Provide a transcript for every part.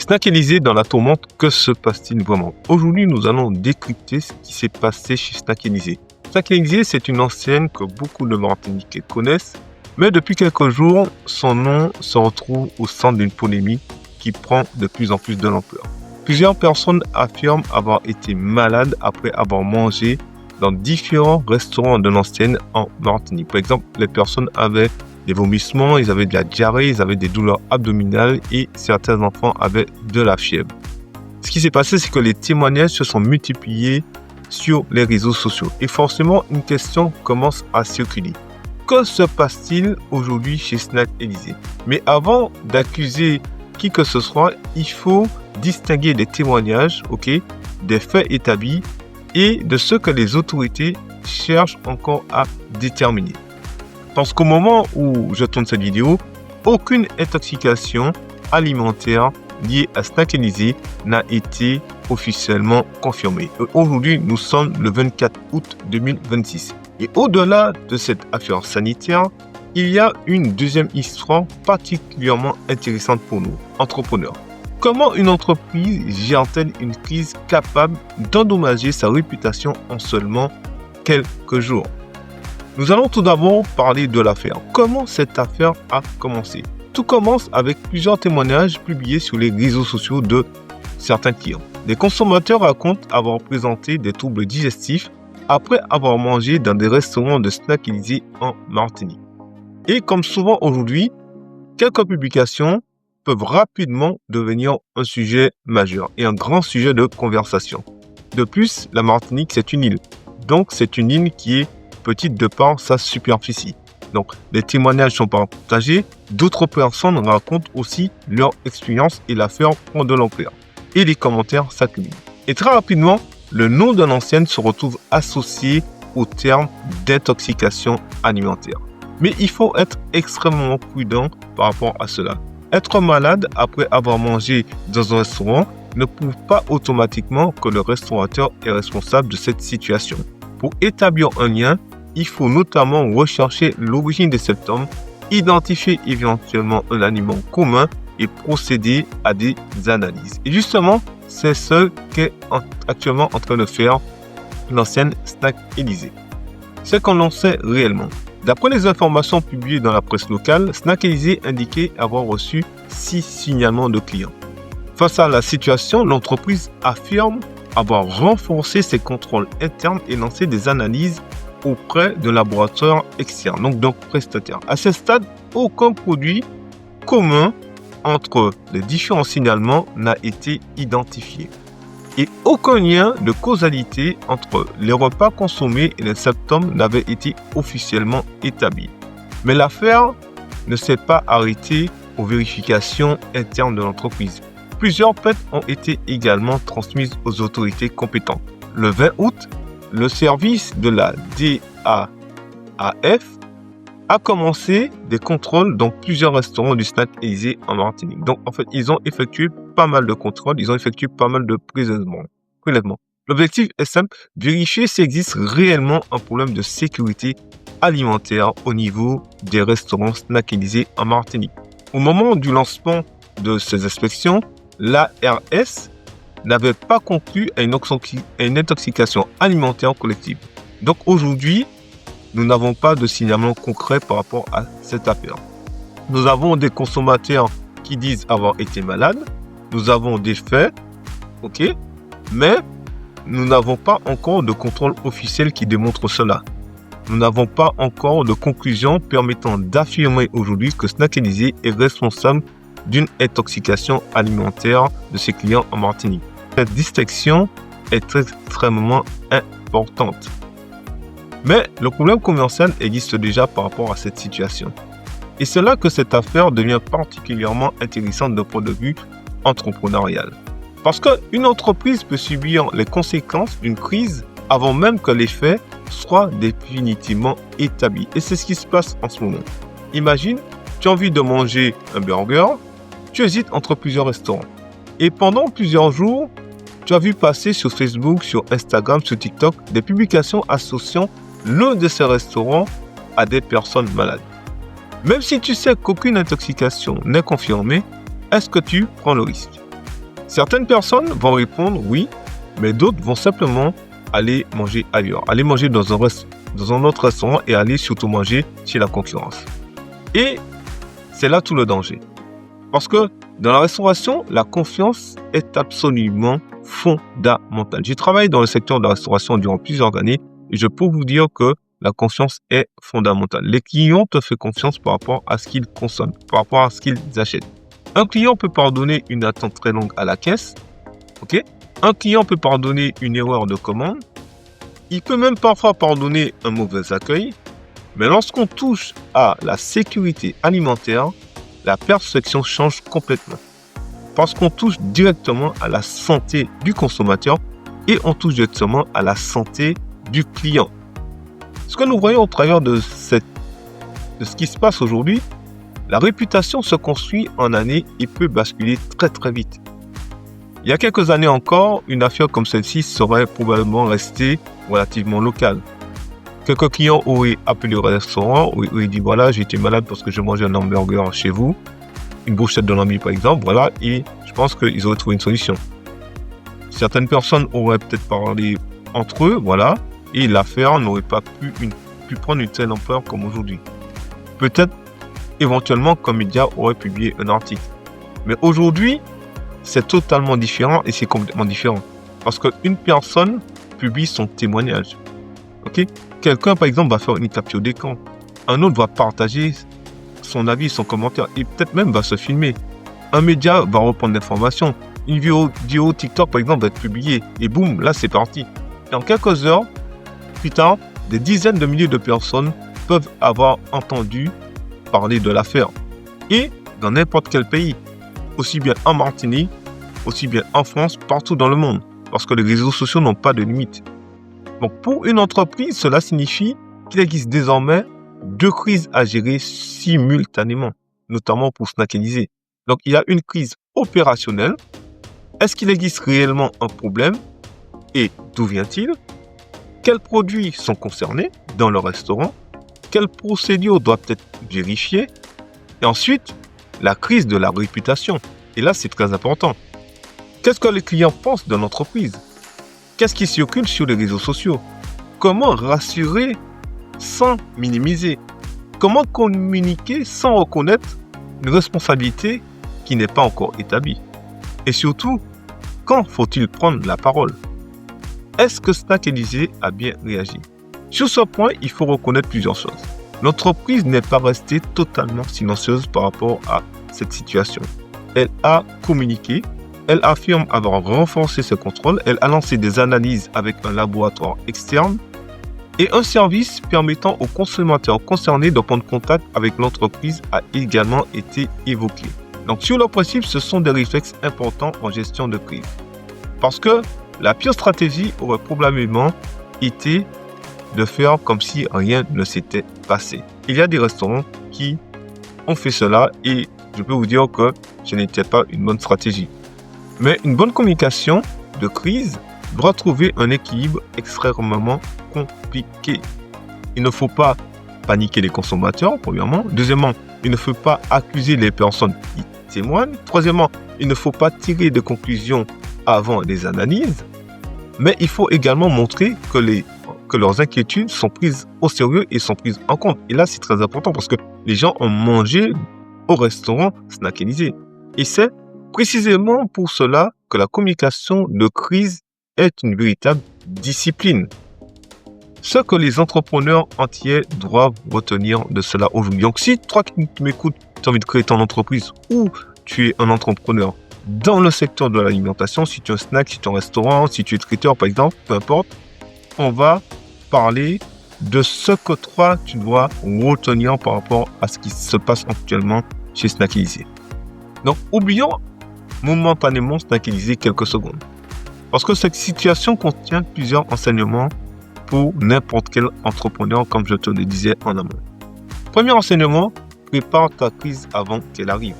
Snack Élysée dans la tourmente, que se passe-t-il vraiment? Aujourd'hui, nous allons décrypter ce qui s'est passé chez Snack Élysée. Snack Élysée, c'est une enseigne que beaucoup de Martiniquais connaissent, mais depuis quelques jours, son nom se retrouve au centre d'une polémique qui prend de plus en plus de l'ampleur. Plusieurs personnes affirment avoir été malades après avoir mangé dans différents restaurants de l'enseigne en Martinique. Par exemple, les personnes avaient des vomissements, ils avaient de la diarrhée, ils avaient des douleurs abdominales et certains enfants avaient de la fièvre. Ce qui s'est passé, c'est que les témoignages se sont multipliés sur les réseaux sociaux. Et forcément, une question commence à circuler. Que se passe-t-il aujourd'hui chez Snack Élysée? Mais avant d'accuser qui que ce soit, il faut distinguer des témoignages, des faits établis et de ce que les autorités cherchent encore à déterminer. Parce qu'au moment où je tourne cette vidéo, aucune intoxication alimentaire liée à Snack Élysée n'a été officiellement confirmée. Aujourd'hui, nous sommes le 24 août 2026. Et au-delà de cette affaire sanitaire, il y a une deuxième histoire particulièrement intéressante pour nous, entrepreneurs. Comment une entreprise gère-t-elle une crise capable d'endommager sa réputation en seulement quelques jours? Nous allons tout d'abord parler de l'affaire. Comment cette affaire a commencé? Tout commence avec plusieurs témoignages publiés sur les réseaux sociaux de certains clients. Les consommateurs racontent avoir présenté des troubles digestifs après avoir mangé dans des restaurants de Snack Élysée en Martinique. Et comme souvent aujourd'hui, quelques publications peuvent rapidement devenir un sujet majeur et un grand sujet de conversation. De plus, la Martinique, c'est une île. Donc, c'est une île qui est petite de par sa superficie. Donc, les témoignages sont partagés. D'autres personnes racontent aussi leur expérience et l'affaire prend de l'ampleur. Et les commentaires s'accumulent. Et très rapidement, le nom de l'enseigne se retrouve associé au terme d'intoxication alimentaire. Mais il faut être extrêmement prudent par rapport à cela. Être malade après avoir mangé dans un restaurant ne prouve pas automatiquement que le restaurateur est responsable de cette situation. Pour établir un lien, il faut notamment rechercher l'origine des symptômes, identifier éventuellement un aliment commun et procéder à des analyses. Et justement, c'est ce qu'est actuellement en train de faire l'enseigne Snack Élysée. C'est qu'on en sait réellement. D'après les informations publiées dans la presse locale, Snack Élysée indiquait avoir reçu 6 signalements de clients. Face à la situation, l'entreprise affirme avoir renforcé ses contrôles internes et lancé des analyses auprès de laboratoires externes, donc prestataires. À ce stade, aucun produit commun entre les différents signalements n'a été identifié. Et aucun lien de causalité entre les repas consommés et les symptômes n'avait été officiellement établi. Mais l'affaire ne s'est pas arrêtée aux vérifications internes de l'entreprise. Plusieurs plaintes ont été également transmises aux autorités compétentes. Le 20 août, le service de la DAAF a commencé des contrôles dans plusieurs restaurants du Snack Élysée en Martinique. Donc, en fait, ils ont effectué pas mal de contrôles, ils ont effectué pas mal de prélèvements. L'objectif est simple, vérifier s'il existe réellement un problème de sécurité alimentaire au niveau des restaurants Snack Élysée en Martinique. Au moment du lancement de ces inspections, l'ARS n'avait pas conclu à une intoxication alimentaire collective. Donc aujourd'hui, nous n'avons pas de signalement concret par rapport à cette affaire. Nous avons des consommateurs qui disent avoir été malades. Nous avons des faits, mais nous n'avons pas encore de contrôle officiel qui démontre cela. Nous n'avons pas encore de conclusion permettant d'affirmer aujourd'hui que Snack Élysée est responsable d'une intoxication alimentaire de ses clients en Martinique. Cette distinction est extrêmement importante. Mais le problème commercial existe déjà par rapport à cette situation. Et c'est là que cette affaire devient particulièrement intéressante d'un point de vue entrepreneurial. Parce qu'une entreprise peut subir les conséquences d'une crise avant même que les faits soient définitivement établis. Et c'est ce qui se passe en ce moment. Imagine, tu as envie de manger un burger, tu hésites entre plusieurs restaurants. Et pendant plusieurs jours, tu as vu passer sur Facebook, sur Instagram, sur TikTok, des publications associant l'un de ces restaurants à des personnes malades. Même si tu sais qu'aucune intoxication n'est confirmée, est-ce que tu prends le risque? Certaines personnes vont répondre oui, mais d'autres vont simplement aller manger ailleurs, aller manger dans un autre restaurant et aller surtout manger chez la concurrence. Et c'est là tout le danger. Parce que dans la restauration, la confiance est absolument fondamentale. J'ai travaillé dans le secteur de la restauration durant plusieurs années et je peux vous dire que la confiance est fondamentale. Les clients te font confiance par rapport à ce qu'ils consomment, par rapport à ce qu'ils achètent. Un client peut pardonner une attente très longue à la caisse. Ok? Un client peut pardonner une erreur de commande. Il peut même parfois pardonner un mauvais accueil. Mais lorsqu'on touche à la sécurité alimentaire, la perception change complètement. Parce qu'on touche directement à la santé du consommateur et on touche directement à la santé du client. Ce que nous voyons au travers de ce qui se passe aujourd'hui, la réputation se construit en années et peut basculer très très vite. Il y a quelques années encore, une affaire comme celle-ci serait probablement restée relativement locale. Quelques clients auraient appelé au restaurant, auraient dit voilà, j'ai été malade parce que je mangeais un hamburger chez vous, une brochette de lambi par exemple, voilà, et je pense qu'ils auraient trouvé une solution. Certaines personnes auraient peut-être parlé entre eux, voilà, et l'affaire n'aurait pas pu prendre une telle ampleur comme aujourd'hui. Peut-être, éventuellement, qu'un média aurait publié un article. Mais aujourd'hui, c'est totalement différent et c'est complètement différent. Parce qu'une personne publie son témoignage. Ok? Quelqu'un, par exemple, va faire une capture d'écran. Un autre va partager son avis, son commentaire et peut-être même va se filmer. Un média va reprendre l'information. Une vidéo TikTok, par exemple, va être publiée. Et boum, là, c'est parti. Et en quelques heures, plus tard, des dizaines de milliers de personnes peuvent avoir entendu parler de l'affaire. Et dans n'importe quel pays. Aussi bien en Martinique, aussi bien en France, partout dans le monde. Parce que les réseaux sociaux n'ont pas de limite. Donc, pour une entreprise, cela signifie qu'il existe désormais 2 crises à gérer simultanément, notamment pour Snackalisé. Donc, il y a une crise opérationnelle. Est-ce qu'il existe réellement un problème? Et d'où vient-il? Quels produits sont concernés dans le restaurant? Quelles procédures doivent être vérifiées? Et ensuite, la crise de la réputation. Et là, c'est très important. Qu'est-ce que les clients pensent de l'entreprise? Qu'est-ce qui circule sur les réseaux sociaux? Comment rassurer sans minimiser? Comment communiquer sans reconnaître une responsabilité qui n'est pas encore établie? Et surtout, quand faut-il prendre la parole? Est-ce que Snackalisé a bien réagi? Sur ce point, il faut reconnaître plusieurs choses. L'entreprise n'est pas restée totalement silencieuse par rapport à cette situation. Elle a communiqué. Elle affirme avoir renforcé ses contrôles. Elle a lancé des analyses avec un laboratoire externe et un service permettant aux consommateurs concernés de prendre contact avec l'entreprise a également été évoqué. Donc, sur le principe, ce sont des réflexes importants en gestion de crise. Parce que la pire stratégie aurait probablement été de faire comme si rien ne s'était passé. Il y a des restaurants qui ont fait cela et je peux vous dire que ce n'était pas une bonne stratégie. Mais une bonne communication de crise doit trouver un équilibre extrêmement compliqué. Il ne faut pas paniquer les consommateurs, premièrement. Deuxièmement, il ne faut pas accuser les personnes qui témoignent. Troisièmement, il ne faut pas tirer de conclusions avant les analyses. Mais il faut également montrer que leurs inquiétudes sont prises au sérieux et sont prises en compte. Et là, c'est très important parce que les gens ont mangé au restaurant Snackalisé. Et c'est précisément pour cela que la communication de crise est une véritable discipline. Ce que les entrepreneurs entiers doivent retenir de cela aujourd'hui. Donc, si toi qui m'écoutes, tu as envie de créer ton entreprise ou tu es un entrepreneur dans le secteur de l'alimentation, si tu es un snack, si tu es un restaurant, si tu es traiteur par exemple, peu importe, on va parler de ce que toi tu dois retenir par rapport à ce qui se passe actuellement chez Snackalisé. Donc, oublions momentanément Snackalisé quelques secondes. Parce que cette situation contient plusieurs enseignements pour n'importe quel entrepreneur, comme je te le disais en amont. Premier enseignement, prépare ta crise avant qu'elle arrive.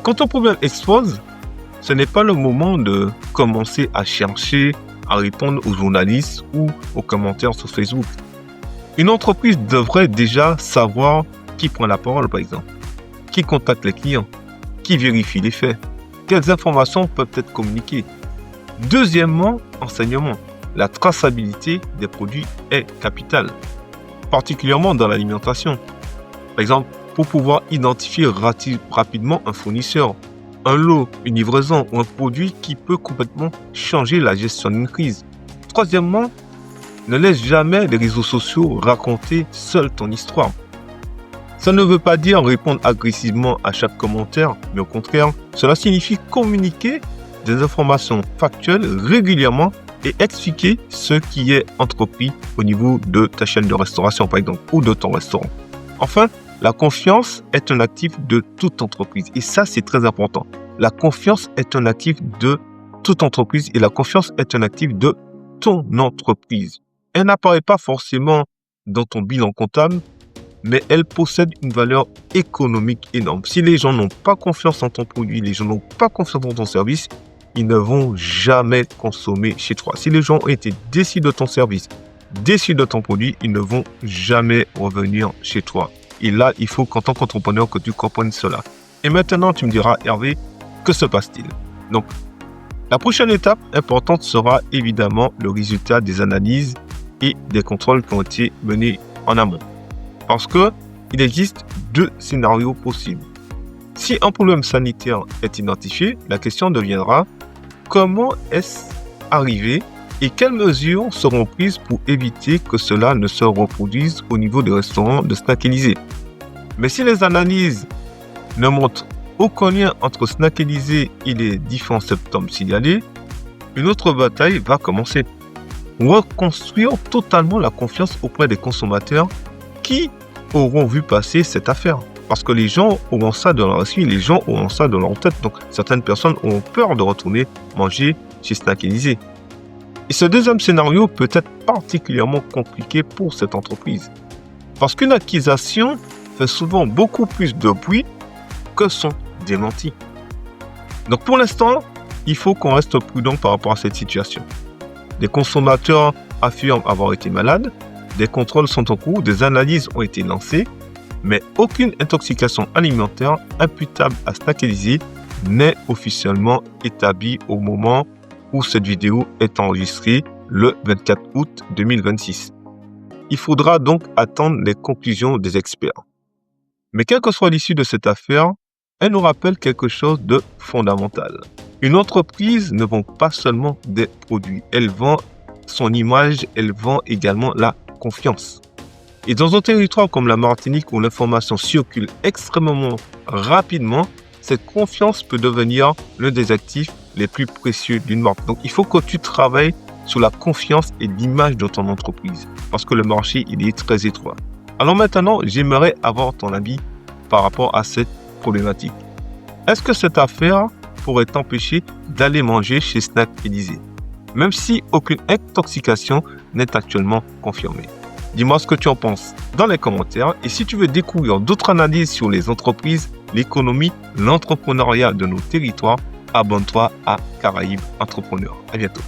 Quand ton problème explose, ce n'est pas le moment de commencer à chercher à répondre aux journalistes ou aux commentaires sur Facebook. Une entreprise devrait déjà savoir qui prend la parole, par exemple, qui contacte les clients, qui vérifie les faits, quelles informations peuvent être communiquées. Deuxièmement, enseignement. La traçabilité des produits est capitale, particulièrement dans l'alimentation. Par exemple, pour pouvoir identifier rapidement un fournisseur, un lot, une livraison ou un produit qui peut complètement changer la gestion d'une crise. Troisièmement, ne laisse jamais les réseaux sociaux raconter seul ton histoire. Ça ne veut pas dire répondre agressivement à chaque commentaire, mais au contraire, cela signifie communiquer des informations factuelles régulièrement et expliquer ce qui est entrepris au niveau de ta chaîne de restauration, par exemple, ou de ton restaurant. Enfin, la confiance est un actif de toute entreprise. Et ça, c'est très important. La confiance est un actif de toute entreprise et la confiance est un actif de ton entreprise. Elle n'apparaît pas forcément dans ton bilan comptable, mais elle possède une valeur économique énorme. Si les gens n'ont pas confiance en ton produit, les gens n'ont pas confiance en ton service, ils ne vont jamais consommer chez toi. Si les gens ont été déçus de ton service, déçus de ton produit, ils ne vont jamais revenir chez toi. Et là, il faut qu'en tant qu'entrepreneur, que tu comprennes cela. Et maintenant, tu me diras, Hervé, que se passe-t-il? Donc, la prochaine étape importante sera évidemment le résultat des analyses et des contrôles qui ont été menés en amont. Parce qu'il existe deux scénarios possibles. Si un problème sanitaire est identifié, la question deviendra comment est-ce arrivé et quelles mesures seront prises pour éviter que cela ne se reproduise au niveau des restaurants de Snack Élysée. Mais si les analyses ne montrent aucun lien entre Snack Élysée et les 10 septembre signalés, une autre bataille va commencer. Reconstruire totalement la confiance auprès des consommateurs qui auront vu passer cette affaire. Parce que les gens auront ça dans leur esprit, les gens auront ça dans leur tête. Donc, certaines personnes auront peur de retourner manger chez Snack Élysée. Et ce deuxième scénario peut être particulièrement compliqué pour cette entreprise. Parce qu'une accusation fait souvent beaucoup plus de bruit que son démenti. Donc, pour l'instant, il faut qu'on reste prudent par rapport à cette situation. Les consommateurs affirment avoir été malades, des contrôles sont en cours, des analyses ont été lancées, mais aucune intoxication alimentaire imputable à Snack Élysée n'est officiellement établie au moment où cette vidéo est enregistrée le 24 août 2026. Il faudra donc attendre les conclusions des experts. Mais quelle que soit l'issue de cette affaire, elle nous rappelle quelque chose de fondamental. Une entreprise ne vend pas seulement des produits, elle vend son image, elle vend également la confiance. Et dans un territoire comme la Martinique où l'information circule extrêmement rapidement, cette confiance peut devenir l'un des actifs les plus précieux d'une marque. Donc, il faut que tu travailles sur la confiance et l'image de ton entreprise parce que le marché, il est très étroit. Alors maintenant, j'aimerais avoir ton avis par rapport à cette problématique. Est-ce que cette affaire pourrait t'empêcher d'aller manger chez Snack Élysée, même si aucune intoxication n'est actuellement confirmée? Dis-moi ce que tu en penses dans les commentaires. Et si tu veux découvrir d'autres analyses sur les entreprises, l'économie, l'entrepreneuriat de nos territoires, abonne-toi à Caraïbes Entrepreneurs. À bientôt.